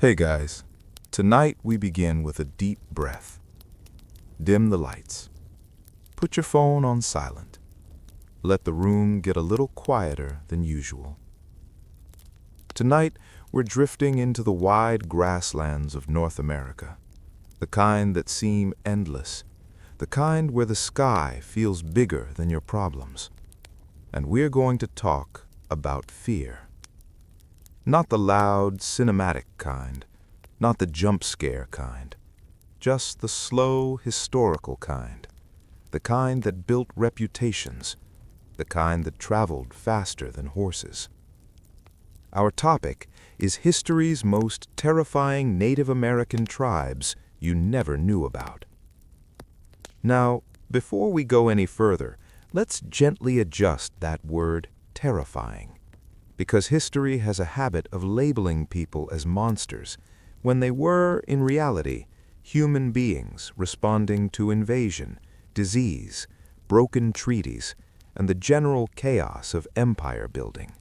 Hey guys, tonight we begin with a deep breath. Dim the lights. Put your phone on silent. Let the room get a little quieter than usual. Tonight we're drifting into the wide grasslands of North America, the kind that seem endless, the kind where the sky feels bigger than your problems. And we're going to talk about fear. Not the loud, cinematic kind, not the jump scare kind, just the slow, historical kind, the kind that built reputations, the kind that traveled faster than horses. Our topic is history's most terrifying Native American tribes you never knew about. Now, before we go any further, let's gently adjust that word terrifying, because history has a habit of labeling people as monsters when they were, in reality, human beings responding to invasion, disease, broken treaties, and the general chaos of empire building.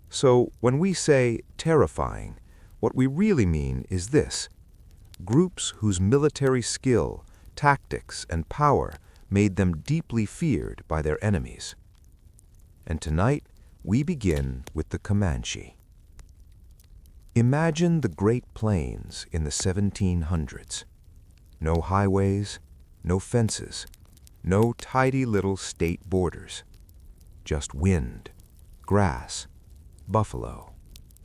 So, when we say terrifying, what we really mean is this: groups whose military skill, tactics, and power made them deeply feared by their enemies. And tonight, we begin with the Comanche. Imagine the Great Plains in the 1700s. No highways, no fences, no tidy little state borders. Just wind, grass, buffalo,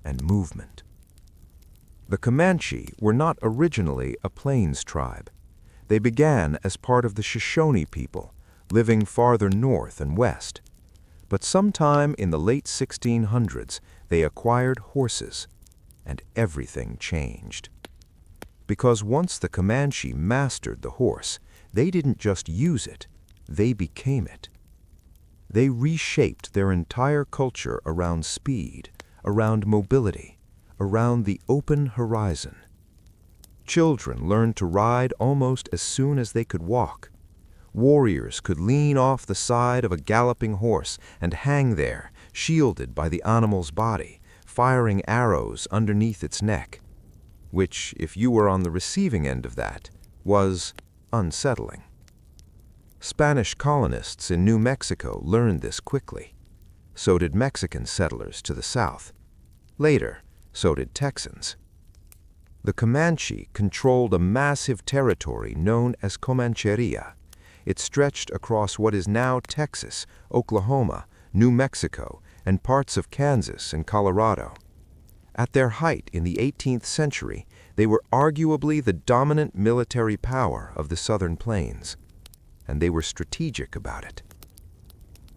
and movement. The Comanche were not originally a plains tribe. They began as part of the Shoshone people, living farther north and west. But sometime in the late 1600s, they acquired horses, and everything changed. Because once the Comanche mastered the horse, they didn't just use it, they became it. They reshaped their entire culture around speed, around mobility, around the open horizon. Children learned to ride almost as soon as they could walk. Warriors could lean off the side of a galloping horse and hang there, shielded by the animal's body, firing arrows underneath its neck, which, if you were on the receiving end of that, was unsettling. Spanish colonists in New Mexico learned this quickly. So did Mexican settlers to the south. Later, so did Texans. The Comanche controlled a massive territory known as Comancheria. It stretched across what is now Texas, Oklahoma, New Mexico, and parts of Kansas and Colorado. At their height in the 18th century, they were arguably the dominant military power of the southern plains, and they were strategic about it.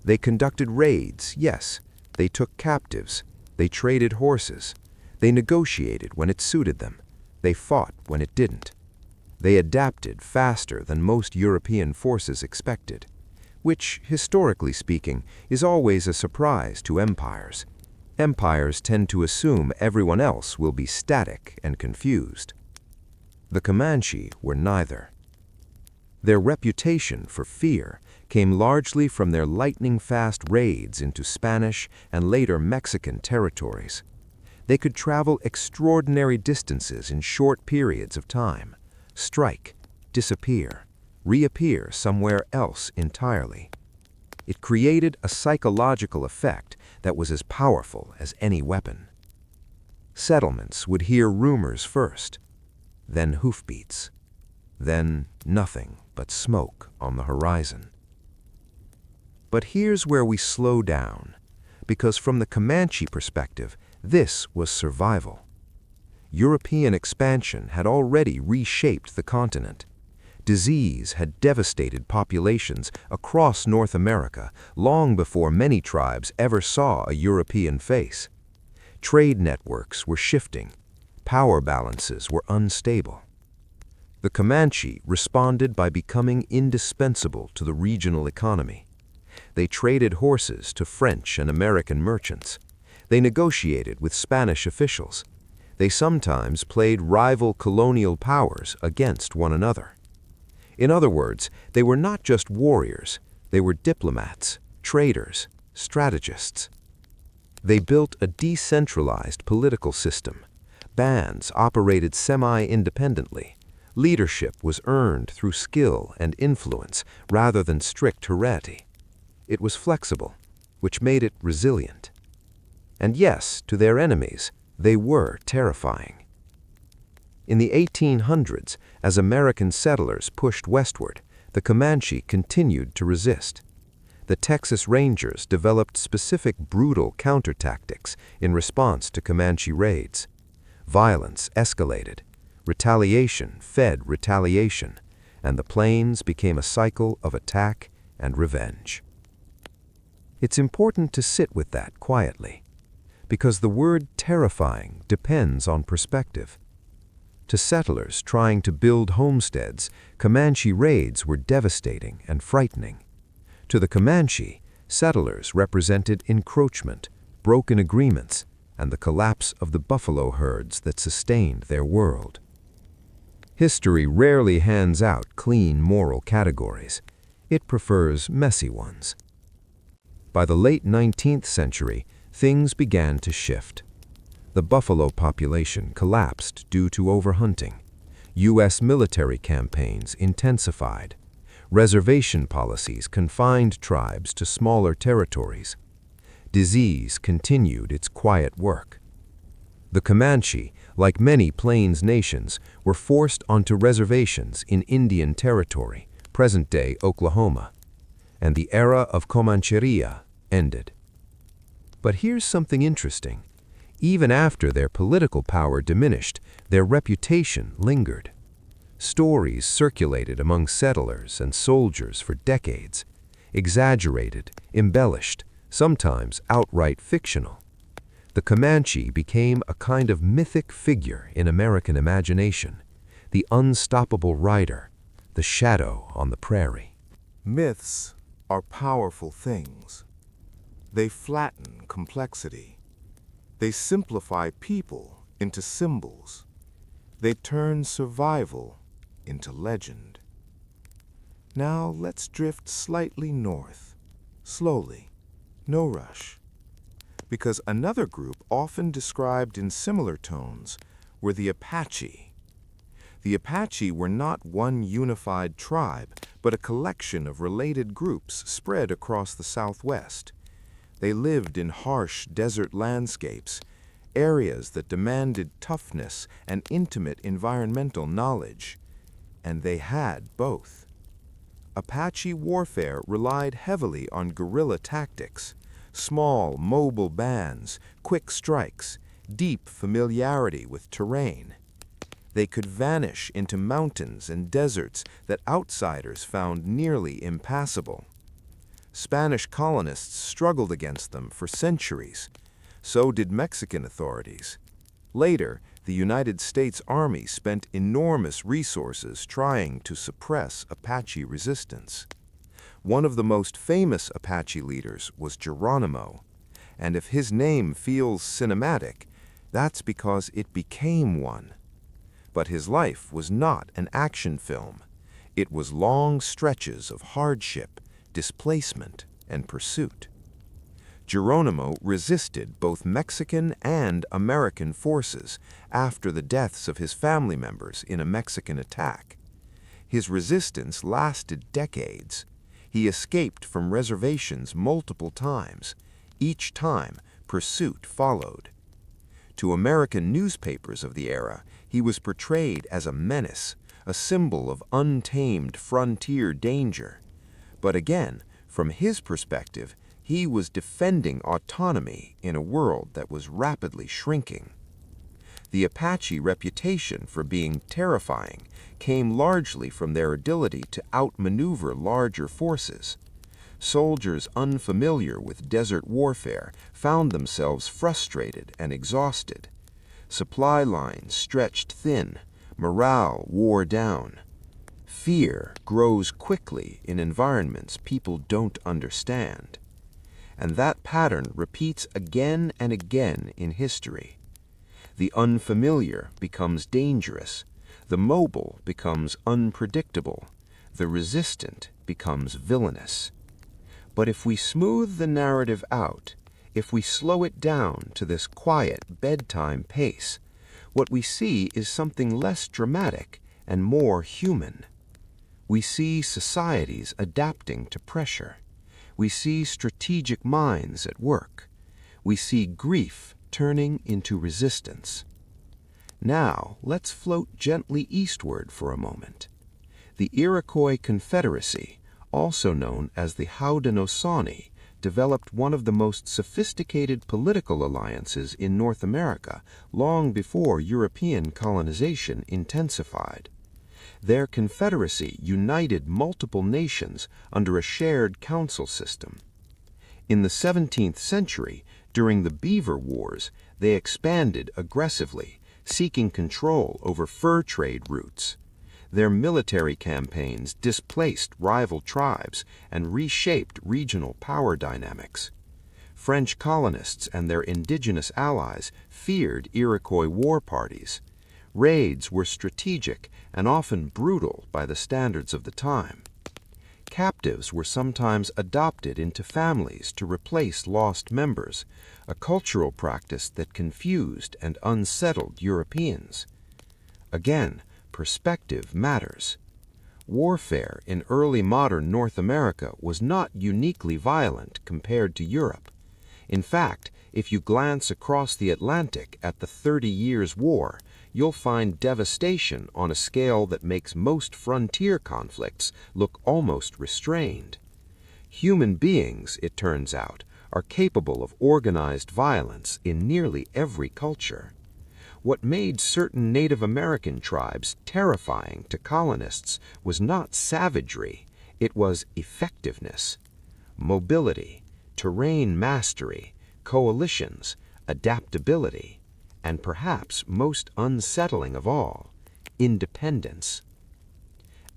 They conducted raids, yes, they took captives, they traded horses, they negotiated when it suited them, they fought when it didn't. They adapted faster than most European forces expected, which, historically speaking, is always a surprise to empires. Empires tend to assume everyone else will be static and confused. The Comanche were neither. Their reputation for fear came largely from their lightning-fast raids into Spanish and later Mexican territories. They could travel extraordinary distances in short periods of time, strike, disappear, reappear somewhere else entirely. It created a psychological effect that was as powerful as any weapon. Settlements would hear rumors first, then hoofbeats, then nothing but smoke on the horizon. But here's where we slow down, because from the Comanche perspective, this was survival. European expansion had already reshaped the continent. Disease had devastated populations across North America long before many tribes ever saw a European face. Trade networks were shifting. Power balances were unstable. The Comanche responded by becoming indispensable to the regional economy. They traded horses to French and American merchants. They negotiated with Spanish officials. They sometimes played rival colonial powers against one another. In other words, they were not just warriors, they were diplomats, traders, strategists. They built a decentralized political system, Bands operated semi-independently. Leadership was earned through skill and influence rather than strict heredity. It was flexible, which made it resilient. And yes, to their enemies, they were terrifying. In the 1800s, as American settlers pushed westward, the Comanche continued to resist. The Texas Rangers developed specific brutal counterattacks in response to Comanche raids. Violence escalated. Retaliation fed retaliation, and the plains became a cycle of attack and revenge. It's important to sit with that quietly, because the word terrifying depends on perspective. To settlers trying to build homesteads, Comanche raids were devastating and frightening. To the Comanche, settlers represented encroachment, broken agreements, and the collapse of the buffalo herds that sustained their world. History rarely hands out clean moral categories. It prefers messy ones. By the late 19th century, things began to shift. The buffalo population collapsed due to overhunting. U.S. military campaigns intensified. Reservation policies confined tribes to smaller territories. Disease continued its quiet work. The Comanche, like many Plains nations, were forced onto reservations in Indian Territory, present-day Oklahoma, and the era of Comancheria ended. But here's something interesting. Even after their political power diminished, their reputation lingered. Stories circulated among settlers and soldiers for decades, exaggerated, embellished, sometimes outright fictional. The Comanche became a kind of mythic figure in American imagination, the unstoppable rider, the shadow on the prairie. Myths are powerful things. They flatten complexity. They simplify people into symbols. They turn survival into legend. Now let's drift slightly north, slowly, no rush. Because another group often described in similar tones were the Apache. The Apache were not one unified tribe, but a collection of related groups spread across the Southwest. They lived in harsh desert landscapes, areas that demanded toughness and intimate environmental knowledge. And they had both. Apache warfare relied heavily on guerrilla tactics. Small, mobile bands, quick strikes, deep familiarity with terrain. They could vanish into mountains and deserts that outsiders found nearly impassable. Spanish colonists struggled against them for centuries. So did Mexican authorities. Later, the United States Army spent enormous resources trying to suppress Apache resistance. One of the most famous Apache leaders was Geronimo, and if his name feels cinematic, that's because it became one. But his life was not an action film. It was long stretches of hardship, displacement, and pursuit. Geronimo resisted both Mexican and American forces after the deaths of his family members in a Mexican attack. His resistance lasted decades. He escaped from reservations multiple times. Each time, pursuit followed. To American newspapers of the era, he was portrayed as a menace, a symbol of untamed frontier danger. But again, from his perspective, he was defending autonomy in a world that was rapidly shrinking. The Apache reputation for being terrifying came largely from their ability to outmaneuver larger forces. Soldiers unfamiliar with desert warfare found themselves frustrated and exhausted. Supply lines stretched thin, morale wore down. Fear grows quickly in environments people don't understand. And that pattern repeats again and again in history. The unfamiliar becomes dangerous. The mobile becomes unpredictable. The resistant becomes villainous. But if we smooth the narrative out, if we slow it down to this quiet bedtime pace, what we see is something less dramatic and more human. We see societies adapting to pressure. We see strategic minds at work. We see grief turning into resistance. Now, let's float gently eastward for a moment. The Iroquois Confederacy, also known as the Haudenosaunee, developed one of the most sophisticated political alliances in North America long before European colonization intensified. Their confederacy united multiple nations under a shared council system. In the 17th century, during the Beaver Wars, they expanded aggressively, seeking control over fur trade routes. Their military campaigns displaced rival tribes and reshaped regional power dynamics. French colonists and their indigenous allies feared Iroquois war parties. Raids were strategic and often brutal by the standards of the time. Captives were sometimes adopted into families to replace lost members, a cultural practice that confused and unsettled Europeans. Again, perspective matters. Warfare in early modern North America was not uniquely violent compared to Europe. In fact, if you glance across the Atlantic at the 30 Years' War, you'll find devastation on a scale that makes most frontier conflicts look almost restrained. Human beings, it turns out, are capable of organized violence in nearly every culture. What made certain Native American tribes terrifying to colonists was not savagery, it was effectiveness. Mobility, terrain mastery, coalitions, adaptability, and perhaps most unsettling of all, independence.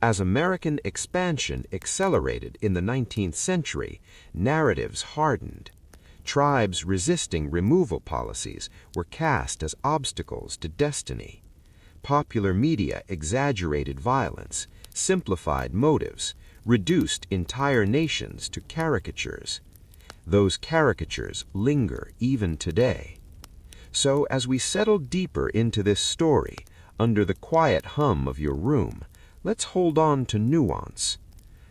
As American expansion accelerated in the 19th century, narratives hardened. Tribes resisting removal policies were cast as obstacles to destiny. Popular media exaggerated violence, simplified motives, reduced entire nations to caricatures. Those caricatures linger even today. So as we settle deeper into this story, under the quiet hum of your room, let's hold on to nuance.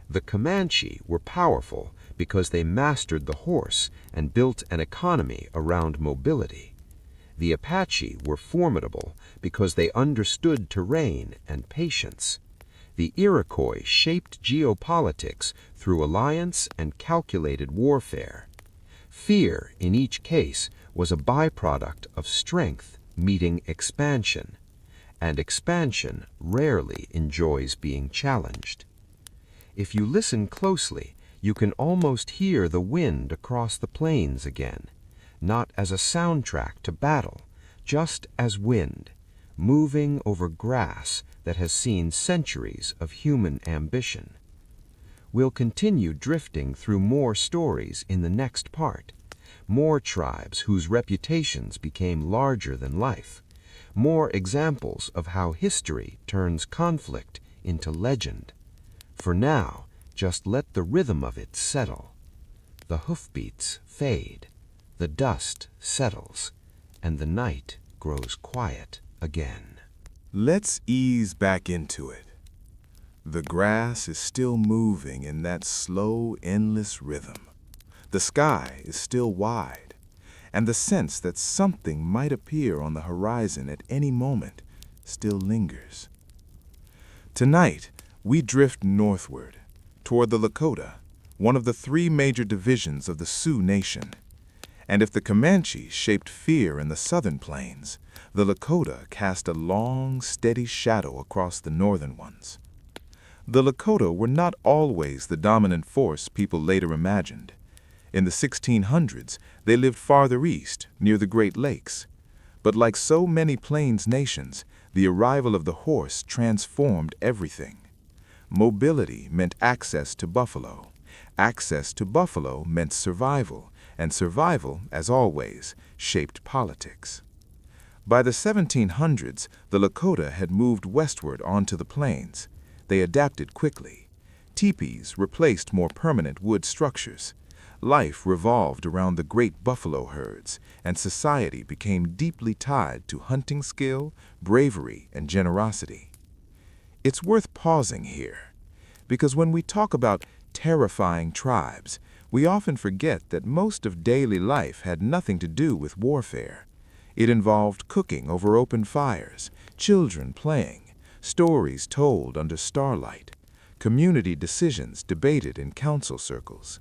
The Comanche were powerful because they mastered the horse and built an economy around mobility. The Apache were formidable because they understood terrain and patience. The Iroquois shaped geopolitics through alliance and calculated warfare. Fear, in each case, was a byproduct of strength meeting expansion, and expansion rarely enjoys being challenged. If you listen closely, you can almost hear the wind across the plains again, not as a soundtrack to battle, just as wind, moving over grass that has seen centuries of human ambition. We'll continue drifting through more stories in the next part, more tribes whose reputations became larger than life, more examples of how history turns conflict into legend. For now, just let the rhythm of it settle. The hoofbeats fade, the dust settles, and the night grows quiet again. Let's ease back into it. The grass is still moving in that slow, endless rhythm. The sky is still wide, and the sense that something might appear on the horizon at any moment still lingers. Tonight, we drift northward, toward the Lakota, one of the three major divisions of the Sioux Nation. And if the Comanche shaped fear in the southern plains, the Lakota cast a long, steady shadow across the northern ones. The Lakota were not always the dominant force people later imagined. In the 1600s, they lived farther east, near the Great Lakes. But like so many plains nations, the arrival of the horse transformed everything. Mobility meant access to buffalo. Access to buffalo meant survival, and survival, as always, shaped politics. By the 1700s, the Lakota had moved westward onto the plains. They adapted quickly. Teepees replaced more permanent wood structures. Life revolved around the great buffalo herds, and society became deeply tied to hunting skill, bravery, and generosity. It's worth pausing here, because when we talk about terrifying tribes, we often forget that most of daily life had nothing to do with warfare. It involved cooking over open fires, children playing, stories told under starlight, community decisions debated in council circles.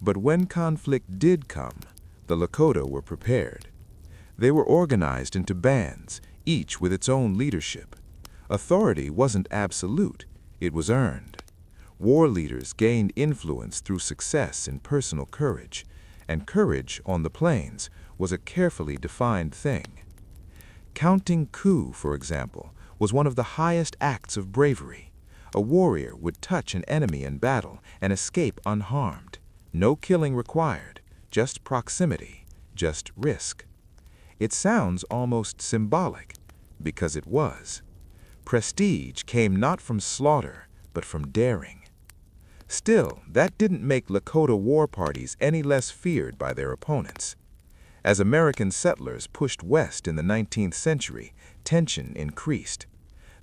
But when conflict did come, the Lakota were prepared. They were organized into bands, each with its own leadership. Authority wasn't absolute, it was earned. War leaders gained influence through success and personal courage, and courage on the plains was a carefully defined thing. Counting coup, for example, was one of the highest acts of bravery. A warrior would touch an enemy in battle and escape unharmed. No killing required, just proximity, just risk. It sounds almost symbolic, because it was. Prestige came not from slaughter, but from daring. Still, that didn't make Lakota war parties any less feared by their opponents. As American settlers pushed west in the 19th century, tension increased.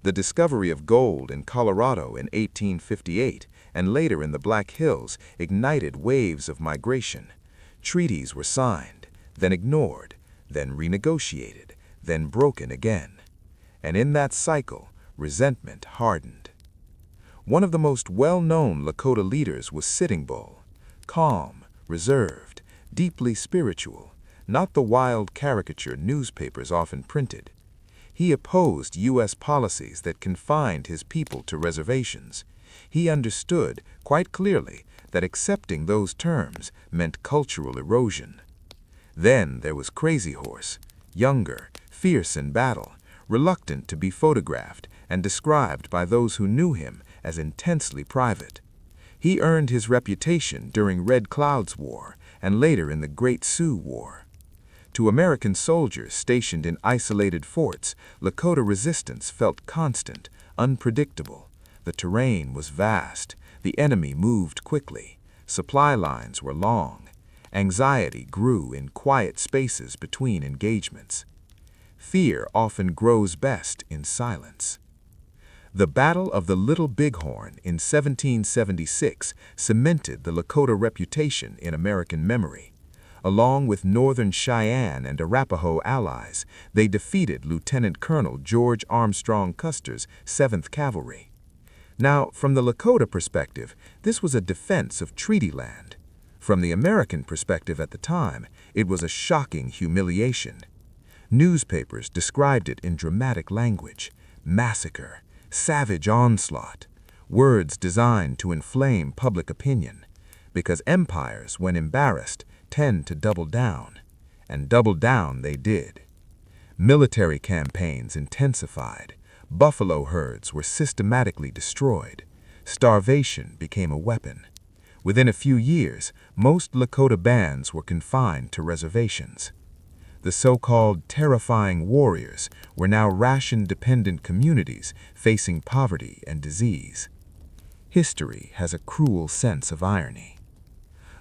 The discovery of gold in Colorado in 1858 and later in the Black Hills ignited waves of migration. Treaties were signed, then ignored, then renegotiated, then broken again. And in that cycle, resentment hardened. One of the most well-known Lakota leaders was Sitting Bull, calm, reserved, deeply spiritual, not the wild caricature newspapers often printed. He opposed U.S. policies that confined his people to reservations. He understood, quite clearly, that accepting those terms meant cultural erosion. Then there was Crazy Horse, younger, fierce in battle, reluctant to be photographed and described by those who knew him as intensely private. He earned his reputation during Red Cloud's War and later in the Great Sioux War. To American soldiers stationed in isolated forts, Lakota resistance felt constant, unpredictable. The terrain was vast, the enemy moved quickly, supply lines were long, anxiety grew in quiet spaces between engagements. Fear often grows best in silence. The Battle of the Little Bighorn in 1776 cemented the Lakota reputation in American memory. Along with Northern Cheyenne and Arapaho allies, they defeated Lieutenant Colonel George Armstrong Custer's 7th Cavalry. Now, from the Lakota perspective, this was a defense of treaty land. From the American perspective at the time, it was a shocking humiliation. Newspapers described it in dramatic language: massacre, savage onslaught, words designed to inflame public opinion, because empires, when embarrassed, tend to double down, and double down they did. Military campaigns intensified, buffalo herds were systematically destroyed, starvation became a weapon. Within a few years, most Lakota bands were confined to reservations. The so-called terrifying warriors were now ration-dependent communities facing poverty and disease. History has a cruel sense of irony.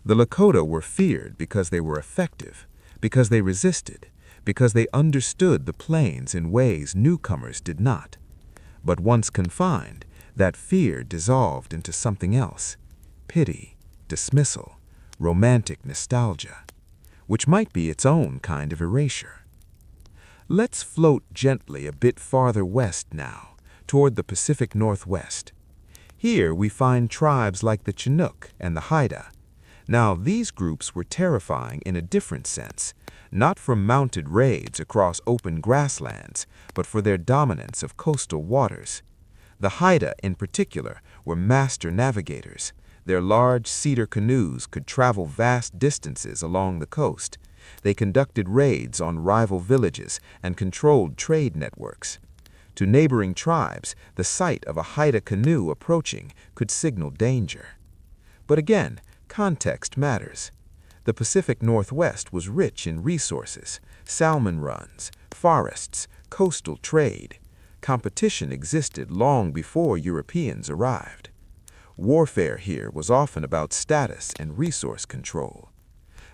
The Lakota were feared because they were effective, because they resisted, because they understood the plains in ways newcomers did not. But once confined, that fear dissolved into something else: pity, dismissal, romantic nostalgia, which might be its own kind of erasure. Let's float gently a bit farther west now, toward the Pacific Northwest. Here we find tribes like the Chinook and the Haida. Now, these groups were terrifying in a different sense, not from mounted raids across open grasslands, but for their dominance of coastal waters. The Haida, in particular, were master navigators. Their large cedar canoes could travel vast distances along the coast. They conducted raids on rival villages and controlled trade networks. To neighboring tribes, the sight of a Haida canoe approaching could signal danger. But again, context matters. The Pacific Northwest was rich in resources: salmon runs, forests, coastal trade. Competition existed long before Europeans arrived. Warfare here was often about status and resource control.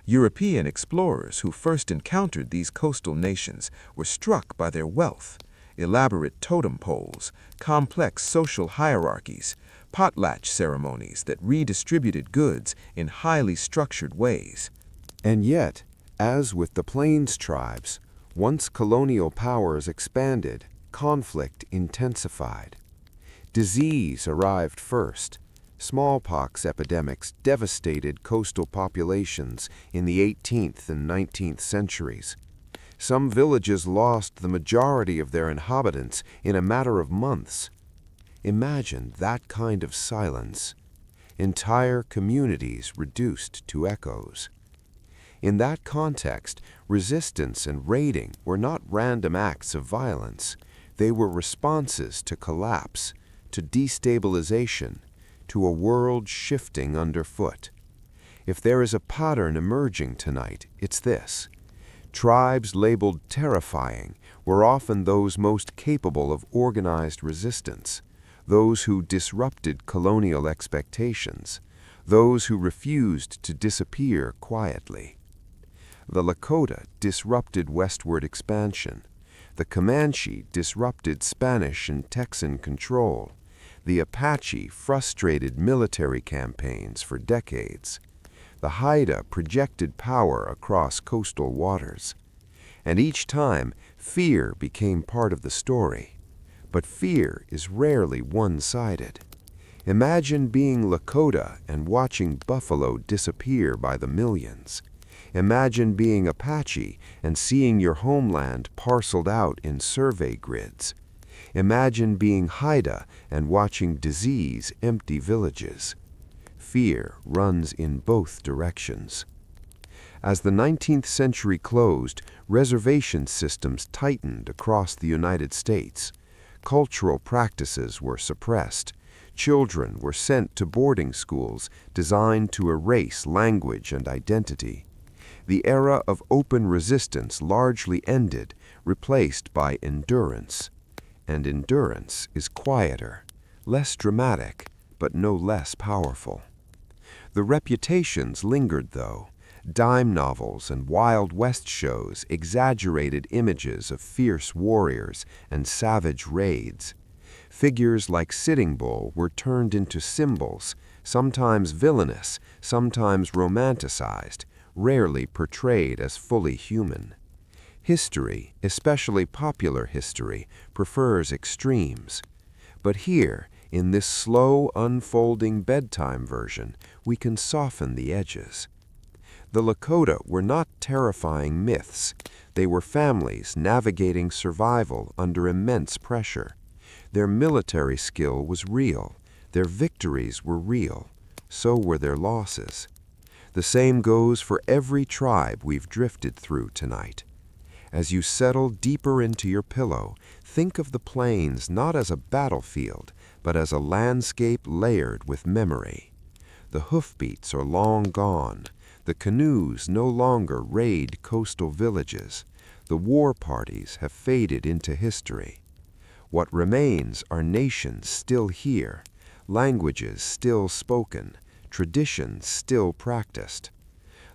European explorers who first encountered these coastal nations were struck by their wealth, elaborate totem poles, complex social hierarchies, potlatch ceremonies that redistributed goods in highly structured ways. And yet, as with the Plains tribes, once colonial powers expanded, conflict intensified. Disease arrived first. Smallpox epidemics devastated coastal populations in the 18th and 19th centuries. Some villages lost the majority of their inhabitants in a matter of months. Imagine that kind of silence. Entire communities reduced to echoes. In that context, resistance and raiding were not random acts of violence. They were responses to collapse, to destabilization, to a world shifting underfoot. If there is a pattern emerging tonight, it's this. Tribes labeled terrifying were often those most capable of organized resistance, those who disrupted colonial expectations, those who refused to disappear quietly. The Lakota disrupted westward expansion. The Comanche disrupted Spanish and Texan control. The Apache frustrated military campaigns for decades. The Haida projected power across coastal waters. And each time, fear became part of the story. But fear is rarely one-sided. Imagine being Lakota and watching buffalo disappear by the millions. Imagine being Apache and seeing your homeland parceled out in survey grids. Imagine being Haida and watching disease empty villages. Fear runs in both directions. As the 19th century closed, reservation systems tightened across the United States. Cultural practices were suppressed. Children were sent to boarding schools designed to erase language and identity. The era of open resistance largely ended, replaced by endurance. And endurance is quieter, less dramatic, but no less powerful. The reputations lingered, though. Dime novels and Wild West shows exaggerated images of fierce warriors and savage raids. Figures like Sitting Bull were turned into symbols, sometimes villainous, sometimes romanticized, rarely portrayed as fully human. History, especially popular history, prefers extremes. But here, in this slow, unfolding bedtime version, we can soften the edges. The Lakota were not terrifying myths. They were families navigating survival under immense pressure. Their military skill was real. Their victories were real. So were their losses. The same goes for every tribe we've drifted through tonight. As you settle deeper into your pillow, think of the plains not as a battlefield, but as a landscape layered with memory. The hoofbeats are long gone. The canoes no longer raid coastal villages. The war parties have faded into history. What remains are nations still here, languages still spoken, traditions still practiced.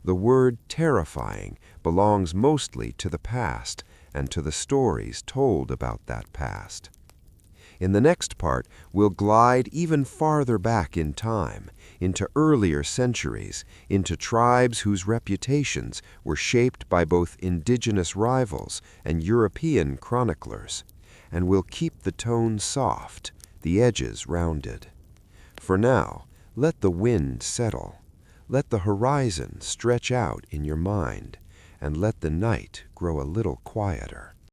The word terrifying belongs mostly to the past and to the stories told about that past. In the next part, we'll glide even farther back in time, into earlier centuries, into tribes whose reputations were shaped by both indigenous rivals and European chroniclers. And we'll keep the tone soft, the edges rounded. For now, let the wind settle. Let the horizon stretch out in your mind, and let the night grow a little quieter.